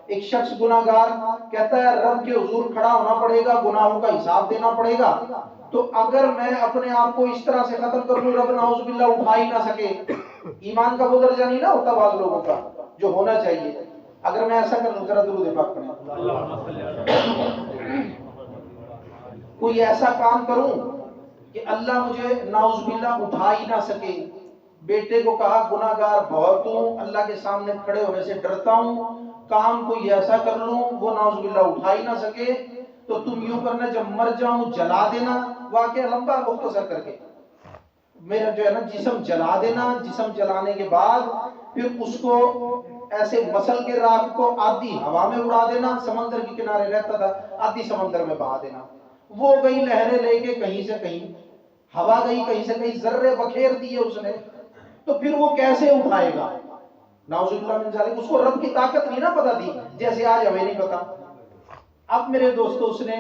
ایک شخص گناہگار کہتا ہے رب کے حضور کھڑا ہونا پڑے گا، گناہوں کا حساب دینا پڑے گا، تو اگر میں اپنے آپ کو اس طرح سے ختم کر لوں رب نعوذ باللہ اٹھا ہی نہ سکے، ایمان کا وہ درجہ نہیں نہ ہوتا بعض لوگوں کا جو ہونا چاہیے، اگر میں ایسا کر لوں، ذرا درود پاک پڑھیں، کوئی ایسا کام کروں کہ اللہ مجھے نعوذ باللہ اٹھا ہی نہ سکے، بیٹے کو کہا گناہگار بہت ہوں، اللہ کے سامنے کھڑے ہونے سے ڈرتا ہوں، کام کوئی ایسا کر لوں وہ نعوذ باللہ اٹھا ہی نہ سکے، تو تم یوں کرنا جب مر جاؤں جلا دینا، واقعہ لمبا مختصر کر کے میرا جو ہے نا جسم جلا دینا، جسم جلانے کے بعد پھر اس کو ایسے مسل کے راکھ کو آدھی ہوا میں اڑا دینا، سمندر کے کنارے رہتا تھا، آدھی سمندر میں بہا دینا، وہ گئی لہریں لے کے کہیں سے کہیں، ہوا گئی کہیں سے کہیں، ذرے بکھیر دیے اس نے، تو پھر وہ کیسے اٹھائے گا؟ نعوذ باللہ من ذالک، اس کو رب کی طاقت نہیں نا پتا تھی جیسے آج ہمیں نہیں پتا۔ اب میرے دوستو اس نے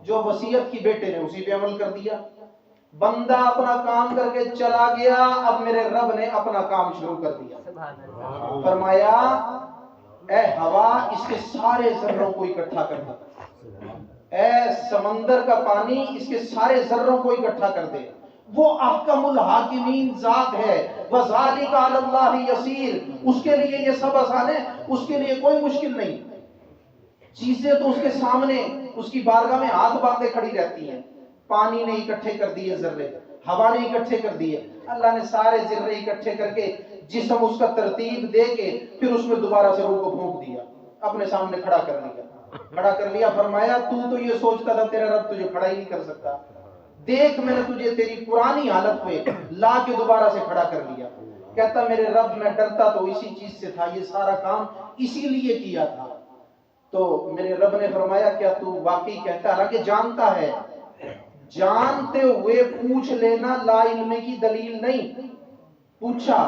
جو وصیت کی بیٹے نے اسی پہ عمل کر دیا، بندہ اپنا کام کر کے چلا گیا، اب میرے رب نے اپنا کام شروع کر دیا، فرمایا اے ہوا اس کے سارے ذروں کو اکٹھا کر دے، اے سمندر کا پانی اس کے سارے ذروں کو اکٹھا کر دے، وہ احکم الحاکمین ذات ہے، وَذَلِكَ عَلَى اللَّهِ يَسِيرٌ، اس کے لیے یہ سب آسان ہے، اس کے لیے کوئی مشکل نہیں، چیزیں تو اس کے سامنے اس کی بارگاہ میں ہاتھ باندھے کھڑی رہتی ہیں، پانی نے اکٹھے کر دیے ذرے، ہوا نے اکٹھے کر دیے، اللہ نے سارے ذرے اکٹھے کر کے جسم اس کا ترتیب دے کے پھر اس میں دوبارہ سے روح کو پھونک دیا، اپنے سامنے کھڑا کر لیا، فرمایا تو یہ سوچتا تھا تیرا رب تجھے کھڑا ہی نہیں کر سکتا، دیکھ میں نے تجھے تیری پرانی حالت میں لا کے دوبارہ سے کھڑا کر لیا۔ کہتا میرے رب میں ڈرتا تو اسی چیز سے تھا، یہ سارا کام اسی لیے کیا تھا۔ تو میرے رب نے فرمایا کیا تو واقعی کہتا ہے، حالانکہ جانتا ہے، جانتے ہوئے پوچھ لینا لا علمی کی دلیل نہیں، پوچھا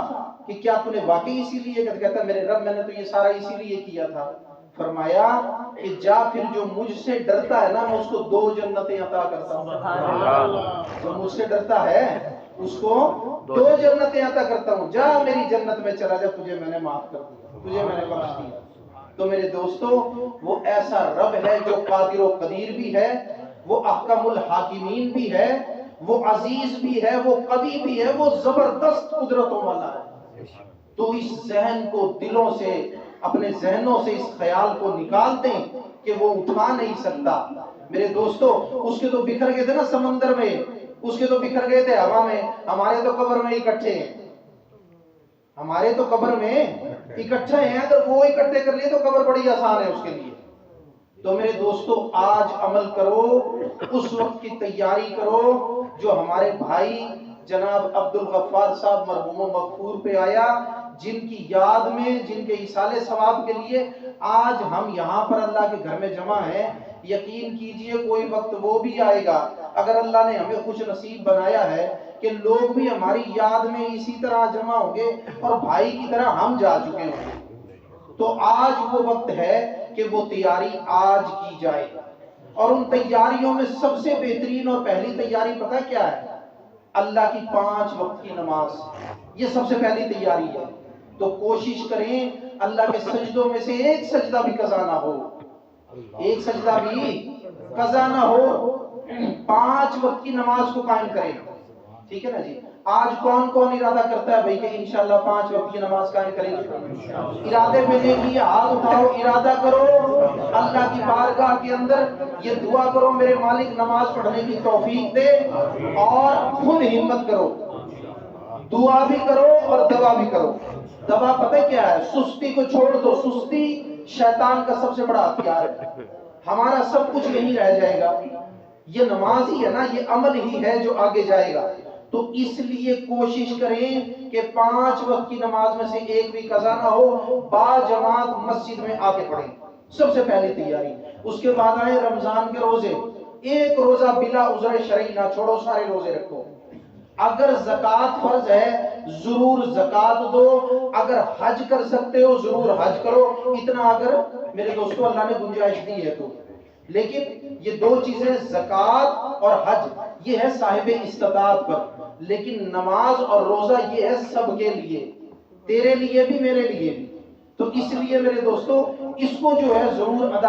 کہ کیا تو نے واقعی اسی لیے کہتا میرے رب میں نے تو یہ سارا اسی لیے کیا تھا، فرمایا کہ جا پھر جو مجھ سے ڈرتا ہے نا میں اس کو 2 جنتیں عطا کرتا ہوں، جو مجھ سے ڈرتا ہے اس کو 2 جنتیں عطا کرتا ہوں، جا میری جنت میں چلا جا، تجھے میں نے معاف کر دیا، تجھے میں نے بخش دیا۔ تو میرے دوستو وہ ایسا رب ہے جو قادر و قدیر بھی ہے، وہ احکم الحاکمین بھی ہے، وہ عزیز بھی ہے، وہ قوی بھی ہے، وہ زبردست قدرتوں والا ہے۔ تو اس ذہن کو دلوں سے، اپنے ذہنوں سے اس خیال کو نکال دیں کہ وہ اٹھا نہیں سکتا۔ میرے دوستو اس کے تو بکھر گئے تھے نا سمندر میں، اس کے تو بکھر گئے تھے ہوا میں، ہمارے تو قبر میں اکٹھے ہیں، ہمارے تو قبر میں اکٹھے ہیں، اگر وہ اکٹھے کر لیے تو قبر بڑی آسان ہے اس کے لیے۔ تو میرے دوستو آج عمل کرو، اس وقت کی تیاری کرو جو ہمارے بھائی جناب عبدالغفار صاحب مرحوم و مغفور پہ آیا، جن کی یاد میں، جن کے ایصال ثواب کے لیے آج ہم یہاں پر اللہ کے گھر میں جمع ہیں۔ یقین کیجئے کوئی وقت وہ بھی آئے گا، اگر اللہ نے ہمیں خوش نصیب بنایا ہے کہ لوگ بھی ہماری یاد میں اسی طرح جمع ہوں گے اور بھائی کی طرح ہم جا چکے ہوں گے۔ تو آج وہ وقت ہے کہ وہ تیاری آج کی جائے، اور ان تیاریوں میں سب سے بہترین اور پہلی تیاری پتہ کیا ہے؟ اللہ کی 5 وقت کی نماز، یہ سب سے پہلی تیاری ہے۔ تو کوشش کریں اللہ کے سجدوں میں سے ایک سجدہ بھی قضا نہ ہو، ایک سجدہ بھی قضا نہ ہو، 5 وقت کی نماز کو قائم کریں، ٹھیک ہے نا جی؟ آج کون کون ارادہ کرتا ہے بھائی کہ انشاءاللہ 5 وقت کی نماز قائم کریں گے؟ ارادے میں نے کی ہاتھ اٹھاؤ، ارادہ کرو اللہ کی بارگاہ کے اندر یہ دعا کرو میرے مالک نماز پڑھنے کی توفیق دے، اور خود ہمت کرو، دعا بھی کرو اور دوا بھی کرو۔ دوا پتہ کیا ہے؟ سستی کو چھوڑ دو، سستی شیطان کا سب سے بڑا ہتھیار ہے، ہمارا سب کچھ یہیں رہ جائے گا، یہ نماز ہی ہے نا، یہ عمل ہی ہے جو آگے جائے گا۔ تو اس لیے کوشش کریں کہ 5 وقت کی نماز میں سے ایک بھی قضا نہ ہو، با جماعت مسجد میں آ کے پڑھیں، سب سے پہلی تیاری۔ اس کے بعد آئے رمضان کے روزے، ایک روزہ بلا عذر شرعی نہ چھوڑو، سارے روزے رکھو۔ اگر زکوٰۃ فرض ہے ضرور زکوٰۃ دو، اگر حج کر سکتے ہو ضرور حج کرو، اتنا اگر میرے دوستو اللہ نے گنجائش دی ہے تو۔ لیکن یہ 2 چیزیں زکوٰۃ اور حج یہ ہے صاحب استطاعت پر، لیکن نماز اور روزہ یہ ہے سب کے لیے، تیرے لیے بھی میرے لیے بھی۔ تو اس لیے میرے دوستو اس کو جو ہے ضرور ادا